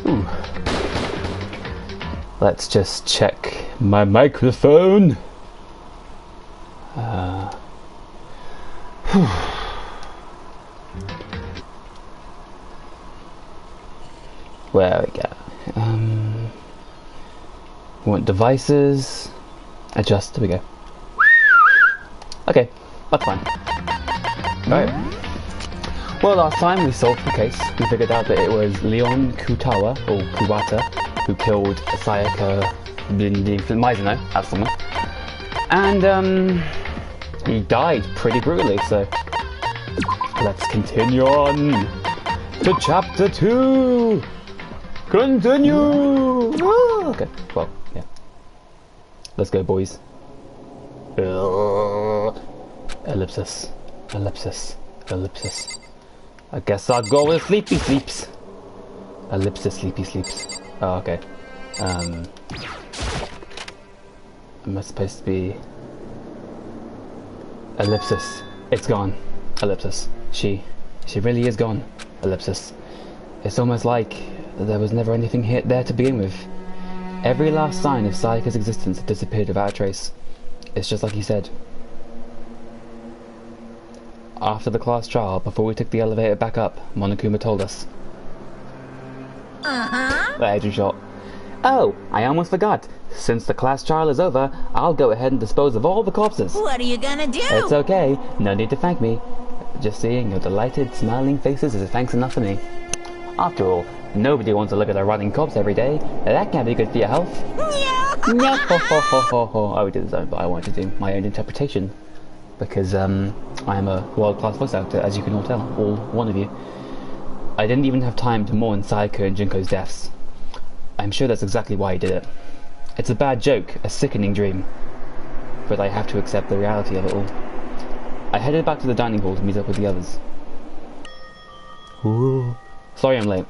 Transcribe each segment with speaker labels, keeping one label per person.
Speaker 1: Ooh. Let's just check my microphone. Where we go? We want devices. Adjust. There we go. Okay, that's fine. Alright. Well, last time we solved the case. We figured out that it was Leon Kutawa, or Kuwata, who killed Sayaka Mizuno, that's someone. And, he died pretty brutally, so let's continue on to chapter 2! Continue! Ah, okay, well, yeah. Let's go, boys. Ellipsis. Ellipsis. Ellipsis. I guess I'll go with sleepy sleeps. Ellipsis, sleepy sleeps. Oh, okay. Am I supposed to be... Ellipsis. It's gone. Ellipsis. She really is gone. Ellipsis. It's almost like there was never anything there to begin with. Every last sign of Sayaka's existence had disappeared without a trace. It's just like he said. After the class trial, before we took the elevator back up, Monokuma told us. The agent shot. Oh, I almost forgot. Since the class trial is over, I'll go ahead and dispose of all the corpses.
Speaker 2: What are you gonna do?
Speaker 1: It's okay. No need to thank me. Just seeing your delighted, smiling faces is thanks enough for me. After all, nobody wants to look at a rotting corpse every day. That can't be good for your health. No, ho ho ho ho ho. I did this, but I wanted to do my own interpretation. Because, I am a world-class voice actor, as you can all tell. All one of you. I didn't even have time to mourn Sayaka and Junko's deaths. I'm sure that's exactly why he did it. It's a bad joke, a sickening dream. But I have to accept the reality of it all. I headed back to the dining hall to meet up with the others. Ooh. Sorry I'm late.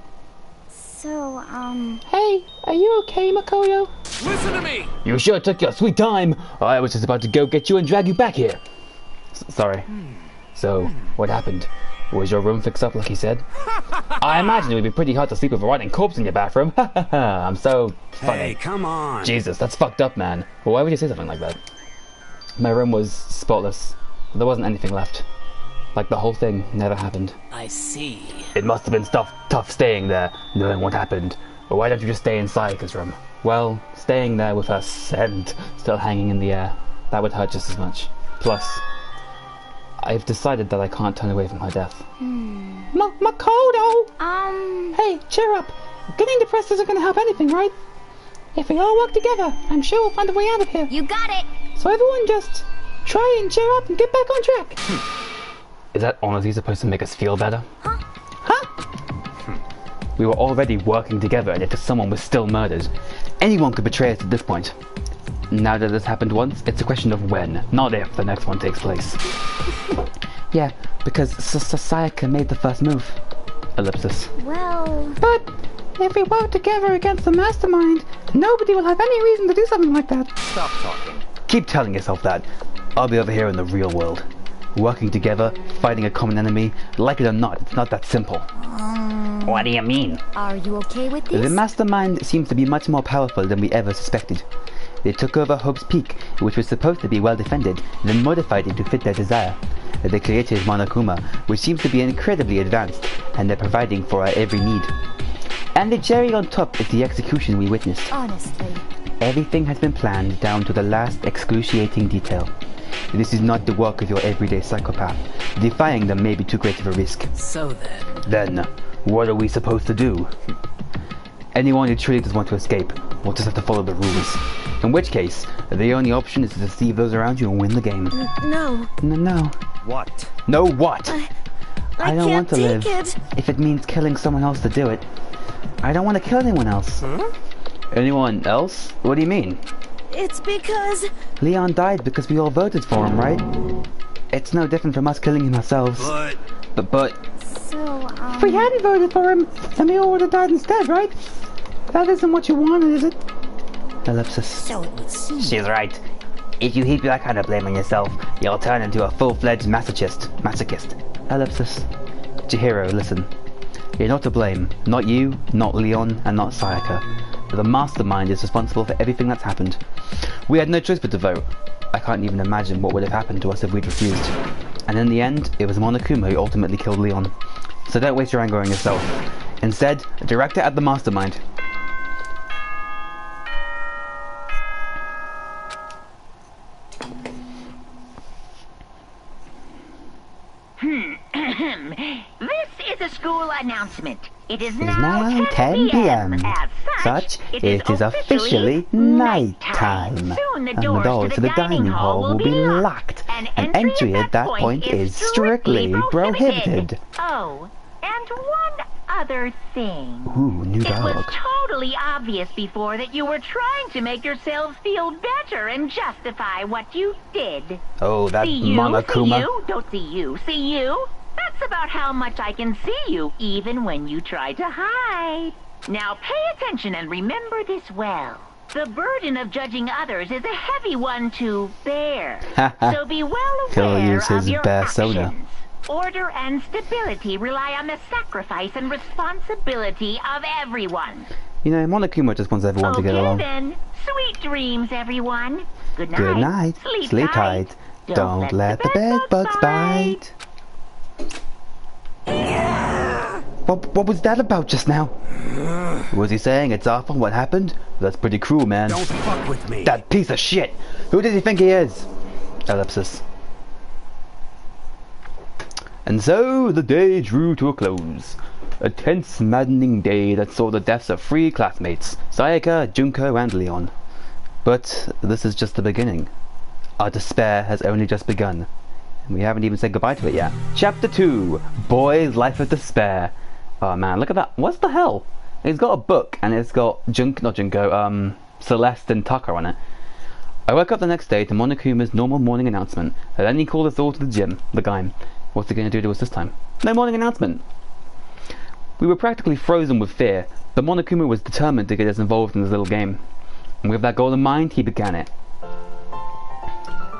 Speaker 3: So,
Speaker 1: Hey, are you okay, Makoto?
Speaker 4: Listen to me!
Speaker 1: You sure took your sweet time. I was just about to go get you and drag you back here. Sorry. So, what happened? Was your room fixed up like he said? I imagine it would be pretty hard to sleep with a rotting corpse in your bathroom. I'm so funny.
Speaker 4: Hey, come on.
Speaker 1: Jesus, that's fucked up, man. Well, why would you say something like that? My room was spotless. There wasn't anything left. Like the whole thing never happened.
Speaker 2: I see.
Speaker 1: It must have been tough staying there, knowing what happened. But why don't you just stay in Sayaka's room? Well, staying there with her scent still hanging in the air, that would hurt just as much. Plus, I've decided that I can't turn away from her death. Makoto! Hey, cheer up. Getting depressed isn't gonna help anything, right? If we all work together, I'm sure we'll find a way out of here.
Speaker 3: you got it!
Speaker 1: So everyone just try and cheer up and get back on track. Is that honestly supposed to make us feel better?
Speaker 3: Huh?
Speaker 1: We were already working together, and if someone was still murdered, anyone could betray us at this point. Now that this happened once, it's a question of when, not if, the next one takes place. Yeah, because Sayaka made the first move. Ellipsis.
Speaker 3: Well...
Speaker 1: But if we work together against the mastermind, nobody will have any reason to do something like that.
Speaker 4: Stop talking.
Speaker 1: Keep telling yourself that. I'll be over here in the real world. Working together, fighting a common enemy, like it or not, it's not that simple. What do you mean?
Speaker 3: Are you okay with this?
Speaker 1: The mastermind seems to be much more powerful than we ever suspected. They took over Hope's Peak, which was supposed to be well defended, then modified it to fit their desire. They created Monokuma, which seems to be incredibly advanced, and they're providing for our every need. And the cherry on top is the execution we witnessed.
Speaker 3: Honestly.
Speaker 1: Everything has been planned down to the last excruciating detail. This is not the work of your everyday psychopath. Defying them may be too great of a risk.
Speaker 2: So then...
Speaker 1: Then, what are we supposed to do? Anyone who truly does want to escape will just have to follow the rules. In which case, the only option is to deceive those around you and win the game.
Speaker 3: No.
Speaker 1: No.
Speaker 4: What?
Speaker 1: No what?
Speaker 3: I
Speaker 1: don't want to live.
Speaker 3: It.
Speaker 1: If it means killing someone else to do it. I don't want to kill anyone else.
Speaker 4: Huh?
Speaker 1: Anyone else? What do you mean?
Speaker 3: It's because...
Speaker 1: Leon died because we all voted for him, right? It's no different from us killing him ourselves. But...
Speaker 3: So,
Speaker 1: If we hadn't voted for him, then we all would have died instead, right? That isn't what you wanted, is it? Ellipsis.
Speaker 2: So it would seem...
Speaker 1: She's right. If you heap that kind of blame on yourself, you'll turn into a full-fledged masochist. Ellipsis. Chihiro, listen. You're not to blame. Not you, not Leon, and not Sayaka. The mastermind is responsible for everything that's happened. We had no choice but to vote. I can't even imagine what would have happened to us if we'd refused. And in the end, it was Monokuma who ultimately killed Leon. So don't waste your anger on yourself. Instead, direct it at the mastermind.
Speaker 5: This is a school announcement. It is
Speaker 1: It is
Speaker 5: now
Speaker 1: 10 p.m.
Speaker 5: As such,
Speaker 1: it is officially night time.
Speaker 5: Soon the
Speaker 1: And the
Speaker 5: doors
Speaker 1: doors
Speaker 5: to the dining hall will be locked.
Speaker 1: And entry at that point is strictly prohibited.
Speaker 5: Oh, and one other thing.
Speaker 1: Ooh, new
Speaker 5: It was
Speaker 1: dog.
Speaker 5: totally obvious before that you were trying to make yourselves feel better and justify what you did.
Speaker 1: Oh, that
Speaker 5: See you,
Speaker 1: Monokuma.
Speaker 5: see you, don't see you, see you. That's about how much I can see you, even when you try to hide. Now pay attention and remember this well. The burden of judging others is a heavy one to bear. So be well
Speaker 1: He'll
Speaker 5: aware
Speaker 1: use his
Speaker 5: of your
Speaker 1: bear
Speaker 5: actions.
Speaker 1: soda.
Speaker 5: Order and stability rely on the sacrifice and responsibility of everyone.
Speaker 1: You know, Monokuma just wants everyone to get
Speaker 5: Okay
Speaker 1: along.
Speaker 5: then. Sweet dreams, everyone. Good night.
Speaker 1: Good night.
Speaker 5: Sleep
Speaker 1: tight. Don't let the bed bugs bite. What was that about just now? Was he saying it's awful what happened? That's pretty cruel, man.
Speaker 4: Don't fuck with me.
Speaker 1: That piece of shit! Who does he think he is? Ellipsis. And so the day drew to a close. A tense, maddening day that saw the deaths of 3 classmates, Sayaka, Junko, and Leon. But this is just the beginning. Our despair has only just begun. And we haven't even said goodbye to it yet. Chapter 2, Boy's Life of Despair. Oh man, look at that. What's the hell? It's got a book, and it's got Celeste and Tucker on it. I woke up the next day to Monokuma's normal morning announcement, and then he called us all to the gym, the game. What's he going to do to us this time? No morning announcement. We were practically frozen with fear, but Monokuma was determined to get us involved in this little game. And with that goal in mind, he began it.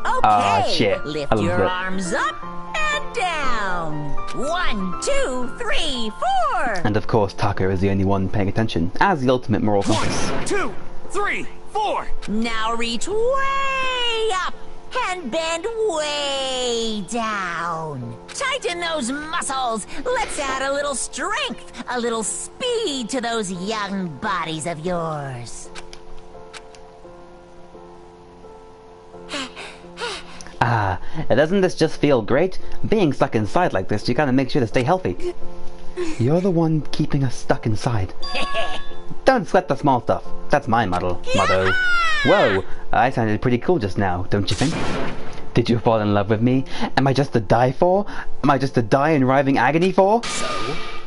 Speaker 2: Okay,
Speaker 1: Ah, shit.
Speaker 2: lift
Speaker 1: I love
Speaker 2: your
Speaker 1: it.
Speaker 2: arms up and down. 1, 2, 3, 4.
Speaker 1: And of course, Tucker is the only one paying attention, as the ultimate moral compass.
Speaker 4: 1, 2, 3, 4.
Speaker 2: Now reach way up and bend way down. Tighten those muscles. Let's add a little strength, a little speed to those young bodies of yours.
Speaker 1: Ah, doesn't this just feel great? Being stuck inside like this, you gotta make sure to stay healthy. You're the one keeping us stuck inside. Don't sweat the small stuff. That's my motto. Whoa, I sounded pretty cool just now, don't you think? Did you fall in love with me? Am I just to die for? Am I just to die in writhing agony for?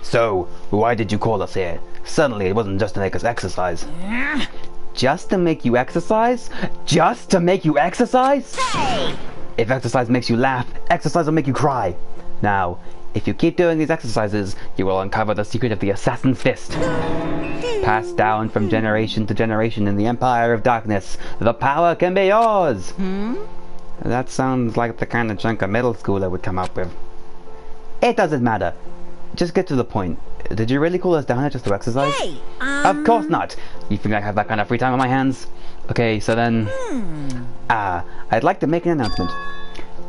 Speaker 1: So, why did you call us here? Suddenly it wasn't just to make us exercise. Just to make you exercise? Just to make you exercise?
Speaker 2: Hey!
Speaker 1: If exercise makes you laugh, exercise will make you cry. Now, if you keep doing these exercises, you will uncover the secret of the Assassin's Fist. Passed down from generation to generation in the Empire of Darkness, the power can be yours! That sounds like the kind of junk a middle schooler would come up with. It doesn't matter. Just get to the point. Did you really call us down here just to exercise?
Speaker 2: Hey,
Speaker 1: Of course not! You think I have that kind of free time on my hands? Okay, so then... I'd like to make an announcement.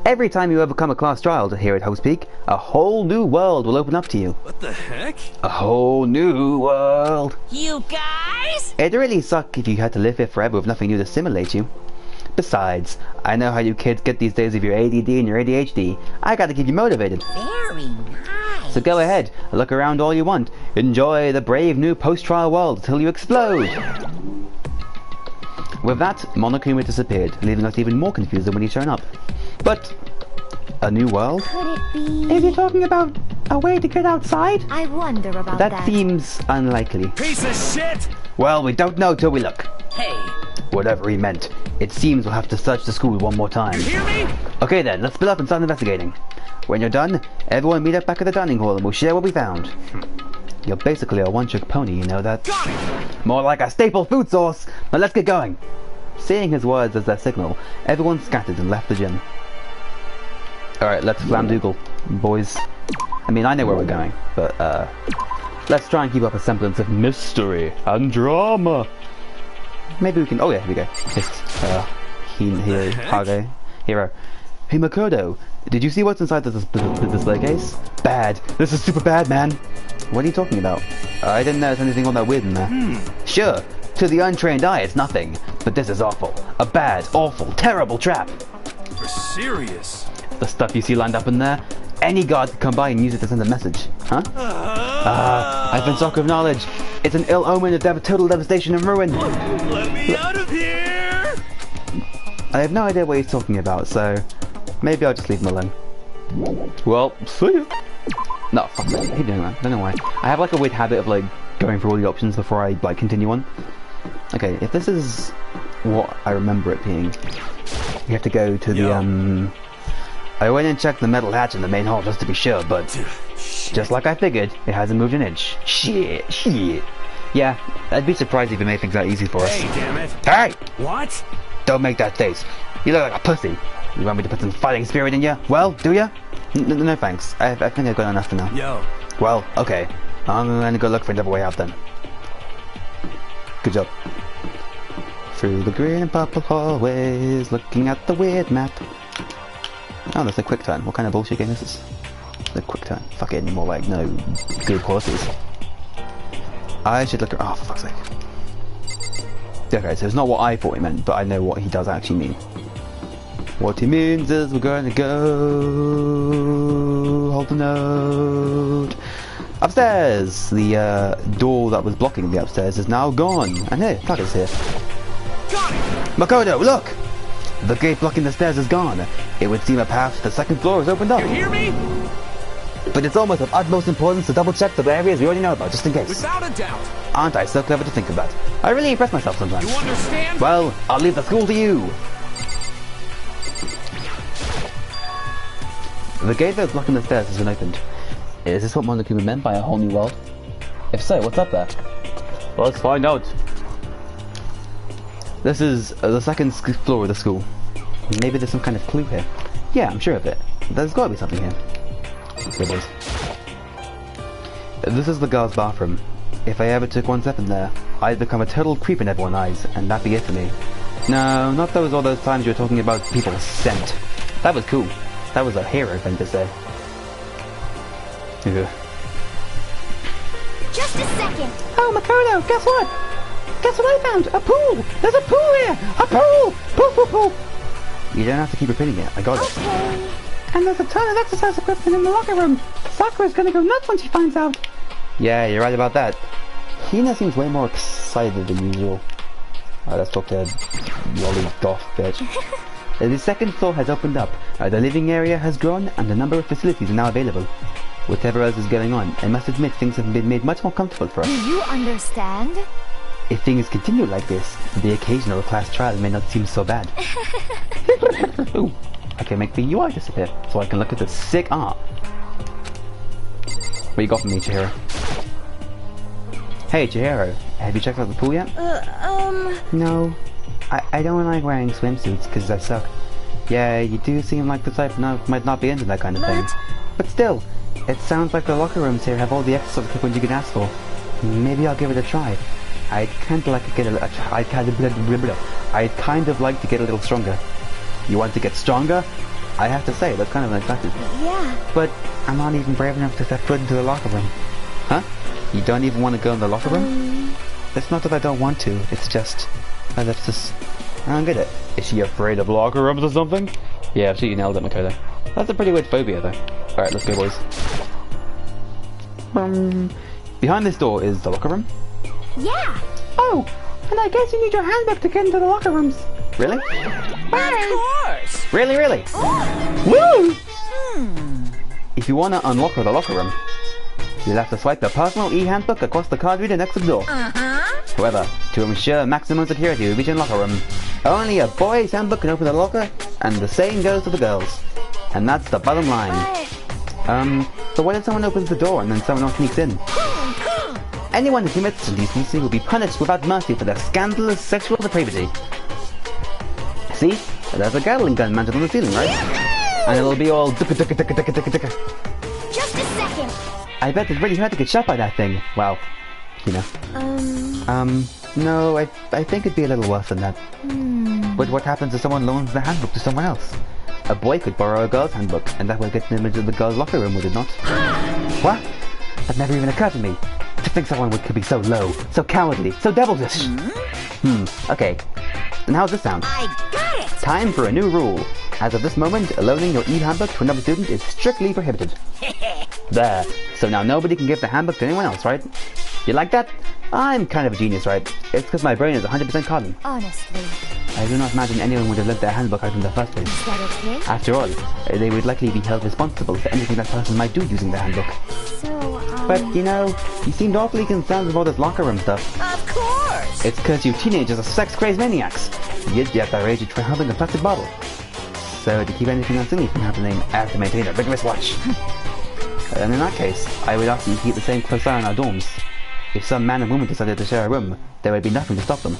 Speaker 1: Every time you overcome a class trial here at Host Peak, a whole new world will open up to you.
Speaker 4: What the heck?
Speaker 1: A whole new world!
Speaker 2: you guys?
Speaker 1: It'd really suck if you had to live here forever with nothing new to stimulate you. Besides, I know how you kids get these days with your ADD and your ADHD. I gotta keep you motivated.
Speaker 2: Very nice.
Speaker 1: So go ahead, look around all you want. Enjoy the brave new post-trial world until you explode! With that, Monokuma disappeared, leaving us even more confused than when he'd shown up. But... a new world?
Speaker 3: Could it be?
Speaker 1: Is he talking about a way to get outside?
Speaker 3: I wonder about
Speaker 1: That
Speaker 3: that.
Speaker 1: seems unlikely.
Speaker 4: Piece of shit!
Speaker 1: Well, we don't know till we look.
Speaker 2: Hey,
Speaker 1: Whatever he meant, it seems we'll have to search the school one more time.
Speaker 4: You hear me?
Speaker 1: Okay then, let's split up and start investigating. When you're done, everyone meet up back at the dining hall and we'll share what we found. You're basically a one-trick pony, you know that?
Speaker 4: Got it!
Speaker 1: More like a staple food source! But let's get going! Seeing his words as their signal, everyone scattered and left the gym. Alright, let's flamdoogle, boys. I mean, I know where we're going, but let's try and keep up a semblance of mystery and drama. Maybe we can. Oh yeah, here we go. Hero. Hey Makoto, did you see what's inside the display case? Bad. This is super bad, man. What are you talking about? I didn't notice anything all that weird in there. Sure, to the untrained eye it's nothing, but this is awful. A bad, awful, terrible trap.
Speaker 4: You're serious?
Speaker 1: The stuff you see lined up in there, any guard could come by and use it to send a message. Huh? I've been shock of knowledge. It's an ill omen of total devastation and ruin.
Speaker 4: Let me out of here!
Speaker 1: I have no idea what he's talking about, so maybe I'll just leave him alone. Well, see ya. No, fuck that. I hate doing that. I don't know why. I have like a weird habit of like going through all the options before I like continue on. Okay, if this is what I remember it being, you have to go to the I went and checked the metal hatch in the main hall just to be sure, but just like I figured, it hasn't moved an inch. Shit. Yeah, I'd be surprised if it made things that easy for us.
Speaker 4: Hey, damn it!
Speaker 1: Hey!
Speaker 4: What?
Speaker 1: Don't make that face. You look like a pussy. You want me to put some fighting spirit in you? Well, do ya? No thanks. I think I've got enough for now.
Speaker 4: Yo.
Speaker 1: Well, okay. I'm gonna go look for another way out then. Good job. Through the green and purple hallways, looking at the weird map. Oh, that's a quick turn. What kind of bullshit game is this? The quick turn. Fucking more like no good qualities. I should look. Oh, for fuck's sake. Okay, so it's not what I thought he meant, but I know what he does actually mean. What he means is we're going to go... Hold the note. Upstairs! The door that was blocking the upstairs is now gone. And here, Tucker's here.
Speaker 4: Got it!
Speaker 1: Makoto, look! The gate blocking the stairs is gone. It would seem a path to the second floor is opened up.
Speaker 4: You hear me?
Speaker 1: But it's almost of utmost importance to double check the areas we already know about, just in case.
Speaker 4: Without a doubt.
Speaker 1: Aren't I so clever to think about? I really impress myself sometimes.
Speaker 4: You understand?
Speaker 1: Well, I'll leave the school to you. The gate that's blocking the stairs has been opened. Is this what Monokuma meant by a whole new world? If so, what's up there? Well, let's find out. This is the second floor of the school. Maybe there's some kind of clue here. Yeah, I'm sure of it. There's gotta be something here. Here, boys. This is the girls' bathroom. If I ever took one step in there, I'd become a total creep in everyone's eyes, and that'd be it for me. No, not all those times you were talking about people's scent. That was cool. That was a hero thing to say. Ugh.
Speaker 3: Just a second.
Speaker 1: Oh, Makoto, guess what? Guess what I found? A pool! There's a pool here! A pool! Pool! You don't have to keep repeating it. I got it.
Speaker 3: Okay.
Speaker 1: And there's a ton of exercise equipment in the locker room. Sakura's gonna go nuts when she finds out. Yeah, you're right about that. Hina seems way more excited than usual. Alright, let's talk to Lolly Goth bitch. The second floor has opened up. The living area has grown, and a number of facilities are now available. Whatever else is going on, I must admit things have been made much more comfortable for us.
Speaker 3: Do you understand?
Speaker 1: If things continue like this, the occasional class trial may not seem so bad. Ooh, I can make the UI disappear, so I can look at the sick art. What you got for me, Chihiro? Hey, Chihiro, have you checked out the pool yet? No. I don't like wearing swimsuits because I suck. Yeah, you do seem like the type who might not be into that kind of thing. But still, it sounds like the locker rooms here have all the extra equipment you can ask for. Maybe I'll give it a try. I'd kind of like to get I'd kind of like to get a little stronger. You want to get stronger? I have to say, that's kind of unexpected.
Speaker 3: Yeah.
Speaker 1: But I'm not even brave enough to step foot into the locker room. Huh? You don't even want to go in the locker room? It's not that I don't want to, it's just... I don't get it. Is she afraid of locker rooms or something? Yeah, I've seen you nailed it, Makoto. That's a pretty weird phobia, though. Alright, let's go, boys. Behind this door is the locker room.
Speaker 3: Yeah.
Speaker 1: Oh, and I guess you need your handbook to get into the locker rooms. Really?
Speaker 2: Of course.
Speaker 1: Really? Woo! If you want to unlock the locker room, you'll have to swipe the personal e-handbook across the card reader next to the door. However, to ensure maximum security of each locker room, only a boy's handbook can open the locker, and the same goes to the girls. And that's the bottom line. So what if someone opens the door and then someone else sneaks in? Anyone who commits indecency will be punished without mercy for their scandalous sexual depravity. See? There's a Gatling gun mounted on the ceiling, right? And it'll be all dicka.
Speaker 3: Just just a second.
Speaker 1: I bet it's really hard to get shot by that thing. Well, you know. No, I think it'd be a little worse than that. But what happens if someone loans the handbook to someone else? A boy could borrow a girl's handbook, and that would get an image of the girl's locker room, would it not? What? That never even occurred to me. To think someone could be so low, so cowardly, so devilish. Okay. And how's this sound?
Speaker 2: I got it!
Speaker 1: Time for a new rule. As of this moment, loaning your e-handbook to another student is strictly prohibited. There. So now nobody can give the handbook to anyone else, right? You like that? I'm kind of a genius, right? It's because my brain is 100% cotton.
Speaker 3: Honestly.
Speaker 1: I do not imagine anyone would have lent their handbook out in the first place.
Speaker 3: Is that okay?
Speaker 1: After all, they would likely be held responsible for anything that person might do using their handbook.
Speaker 3: So,
Speaker 1: But, you know, you seemed awfully concerned with all this locker room stuff.
Speaker 2: Of course!
Speaker 1: It's because you teenagers are sex-crazed maniacs. Yet at that age you try holding a plastic bottle. So to keep anything unsilly from happening, I have to maintain a rigorous watch. And in that case, I would ask you to keep the same close eye on our dorms. If some man and woman decided to share a room, there would be nothing to stop them.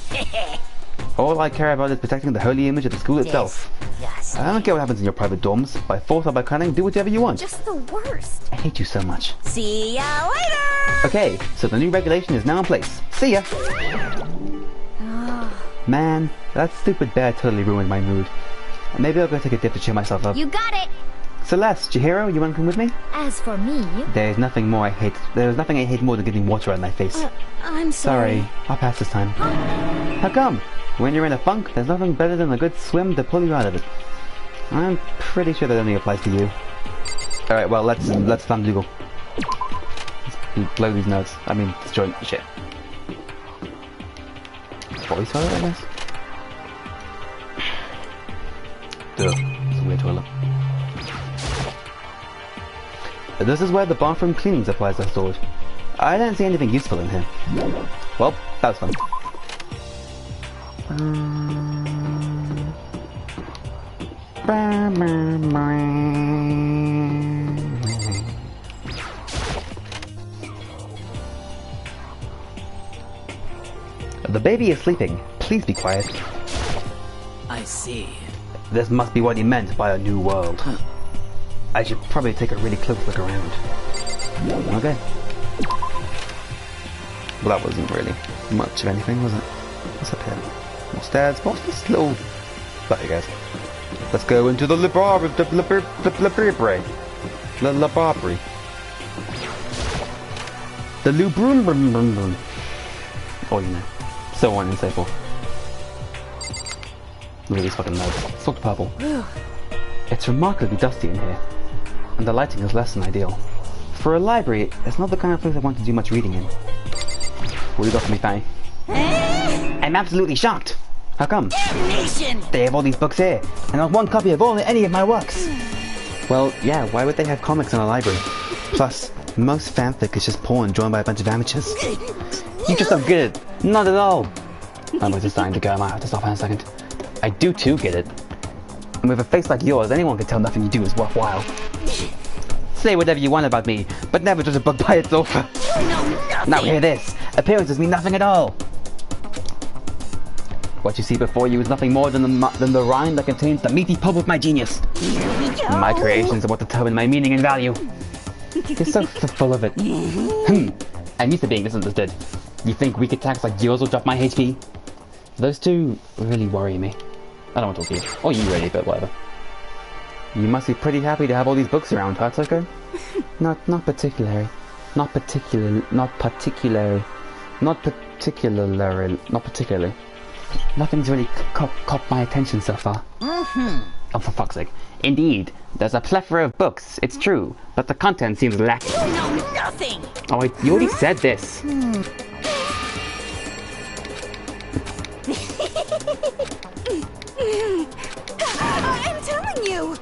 Speaker 1: All I care about is protecting the holy image of the school itself.
Speaker 2: Yes.
Speaker 1: I don't care what happens in your private dorms. By force or by cunning, do whatever you want.
Speaker 3: just the worst.
Speaker 1: I hate you so much.
Speaker 2: See ya later!
Speaker 1: Okay, so the new regulation is now in place. See ya! Man, that stupid bear totally ruined my mood. Maybe I'll go take a dip to cheer myself up.
Speaker 3: You got it.
Speaker 1: Celeste, Chihiro, you wanna come with me?
Speaker 3: As for me,
Speaker 1: There's nothing I hate more than getting water on my face.
Speaker 3: I'm
Speaker 1: Sorry, I'll pass this time. How come? When you're in a funk, there's nothing better than a good swim to pull you out of it. I'm pretty sure that only applies to you. Alright, well, let's Flamdugal. Let's blow these notes. I mean, destroy shit. Voice toilet, I guess? Duh, it's a weird toilet. This is where the bathroom cleaning supplies are stored. I don't see anything useful in here. Well, that was fun. The baby is sleeping. Please be quiet.
Speaker 2: I see.
Speaker 1: This must be what he meant by a new world. I should probably take a really close look around. Okay. Well, that wasn't really much of anything, was it? What's up here? More stairs, more slow. Sorry, guys. Let's go into the library. The lubrum. Oh, you know. So on and so forth. Look at these fucking notes. It's looked purple. It's remarkably dusty in here, and the lighting is less than ideal. For a library, it's not the kind of place I want to do much reading in. What do you got for me, Fanny? I'm absolutely shocked. How come?
Speaker 2: Damnation!
Speaker 1: They have all these books here, and not one copy of any of my works. Well, yeah, why would they have comics in a library? Plus, most fanfic is just porn drawn by a bunch of amateurs. You just don't get it. Not at all. My voice is starting to go. I might have to stop in a second. I do too get it. And with a face like yours, anyone can tell nothing you do is worthwhile. Say whatever you want about me, but never judge a book by its author. Now hear this. Appearances mean nothing at all. What you see before you is nothing more than the rind that contains the meaty pulp of my genius. My creations are what determine my meaning and value. You're so full of it. I'm used to being misunderstood. You think weak attacks like yours will drop my HP? Those two really worry me. I don't want to talk to you. Or you really, but whatever. You must be pretty happy to have all these books around, Tatsuko? Not particularly. Not particularly. Nothing's really caught my attention so far. Oh, for fuck's sake. Indeed, there's a plethora of books, it's true, but the content seems lacking.
Speaker 2: No, nothing!
Speaker 1: Oh, you already said this.
Speaker 3: I'm telling you.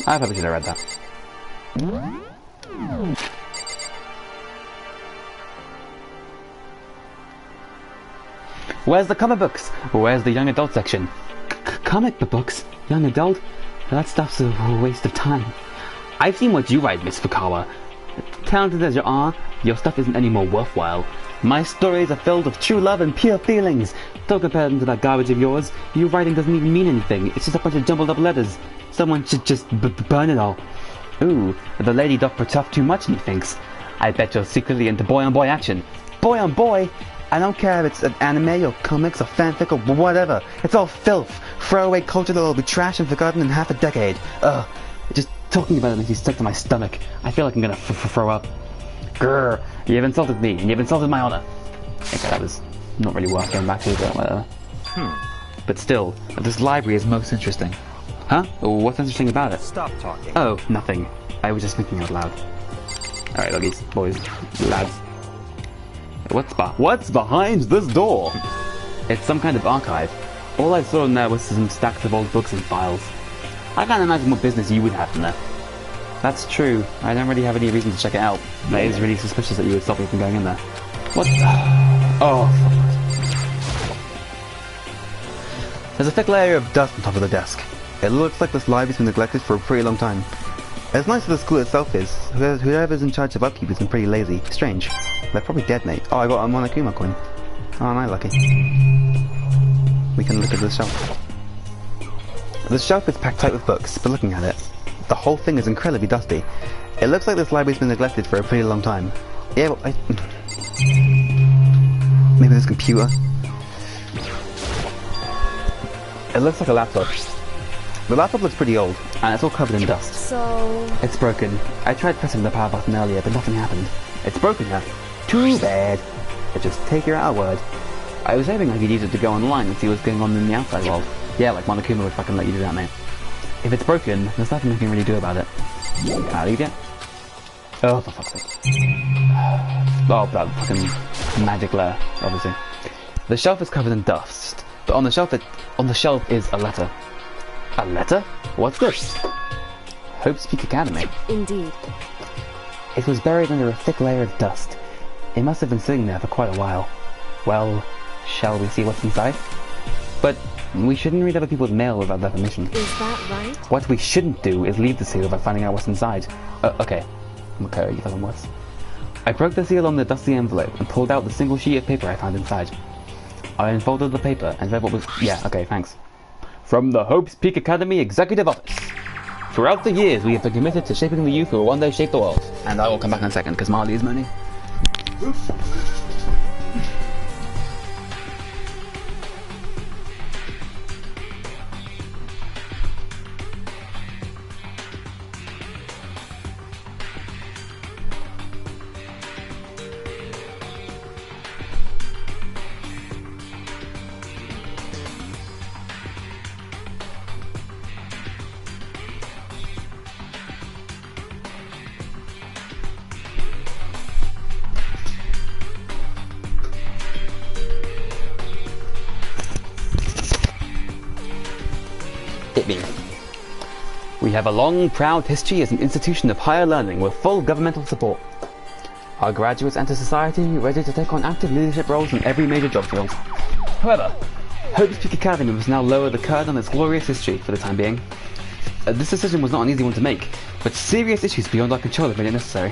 Speaker 1: I probably should have read that. Where's the comic books? Where's the young adult section? Comic books? Young adult? That stuff's a waste of time. I've seen what you write, Miss Fukawa. Talented as you are, your stuff isn't any more worthwhile. My stories are filled with true love and pure feelings. Don't compare them to that garbage of yours. Your writing doesn't even mean anything. It's just a bunch of jumbled up letters. Someone should just burn it all. Ooh, the lady doth pertuff too much, methinks. I bet you're secretly into boy-on-boy action. Boy-on-boy? I don't care if it's an anime or comics or fanfic or whatever. It's all filth. Throwaway culture that will be trashed and forgotten in half a decade. Ugh. Just talking about it makes me sick to my stomach. I feel like I'm gonna throw up. Grr. You've insulted me, and you've insulted my honor. Okay, that was not really worth going back to, but whatever. But still, this library is most interesting. Huh? What's interesting about it?
Speaker 4: Stop talking.
Speaker 1: Oh, nothing. I was just thinking out loud. Alright, doggies, boys, lads. What's behind this door? It's some kind of archive. All I saw in there was some stacks of old books and files. I can't imagine what business you would have in there. That's true. I don't really have any reason to check it out. That is really suspicious that you would stop me from going in there. What? Oh, fuck. There's a thick layer of dust on top of the desk. It looks like this library's been neglected for a pretty long time. As nice as the school itself is, whoever's in charge of upkeep has been pretty lazy. Strange. They're probably dead, mate. Oh, I got a Monokuma coin. Oh, am I lucky? We can look at the shelf. The shelf is packed tight with books, but looking at it, the whole thing is incredibly dusty. It looks like this library's been neglected for a pretty long time. Yeah, well, maybe this computer? It looks like a laptop. The laptop looks pretty old, and it's all covered in dust.
Speaker 3: So...
Speaker 1: It's broken. I tried pressing the power button earlier, but nothing happened. It's broken now. Too bad. But just take your word. I was hoping I could use it to go online and see what's going on in the outside world. Yeah, like Monokuma would fucking let you do that, mate. If it's broken, there's nothing I can really do about it. How do you get? Oh, for fuck's sake. Oh, that fucking magic layer, obviously. The shelf is covered in dust, but on the shelf is a letter. A letter? What's this? Hope's Peak Academy.
Speaker 3: Indeed.
Speaker 1: It was buried under a thick layer of dust. It must have been sitting there for quite a while. Well, shall we see what's inside? But we shouldn't read other people's mail without their permission.
Speaker 3: Is that right?
Speaker 1: What we shouldn't do is leave the seal without finding out what's inside. Okay, you fucking worse. I broke the seal on the dusty envelope and pulled out the single sheet of paper I found inside. I unfolded the paper and read what was... Yeah, okay, thanks. From the Hope's Peak Academy Executive Office. Throughout the years, we have been committed to shaping the youth who will one day shape the world. And I will come back in a second, because Marley is moaning. Hit me. We have a long, proud history as an institution of higher learning with full governmental support. Our graduates enter society ready to take on active leadership roles in every major job field. However, Hope's Peak Academy must now lower the curtain on its glorious history for the time being. This decision was not an easy one to make, but serious issues beyond our control have made it necessary.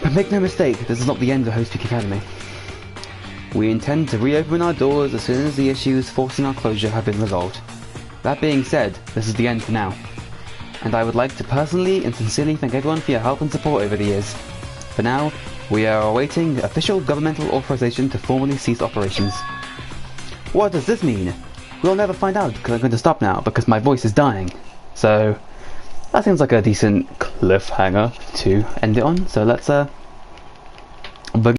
Speaker 1: But make no mistake, this is not the end of Hope's Peak Academy. We intend to reopen our doors as soon as the issues forcing our closure have been resolved. That being said, this is the end for now. And I would like to personally and sincerely thank everyone for your help and support over the years. For now, we are awaiting official governmental authorization to formally cease operations. What does this mean? We'll never find out because I'm going to stop now because my voice is dying. So, that seems like a decent cliffhanger to end it on. So let's begin.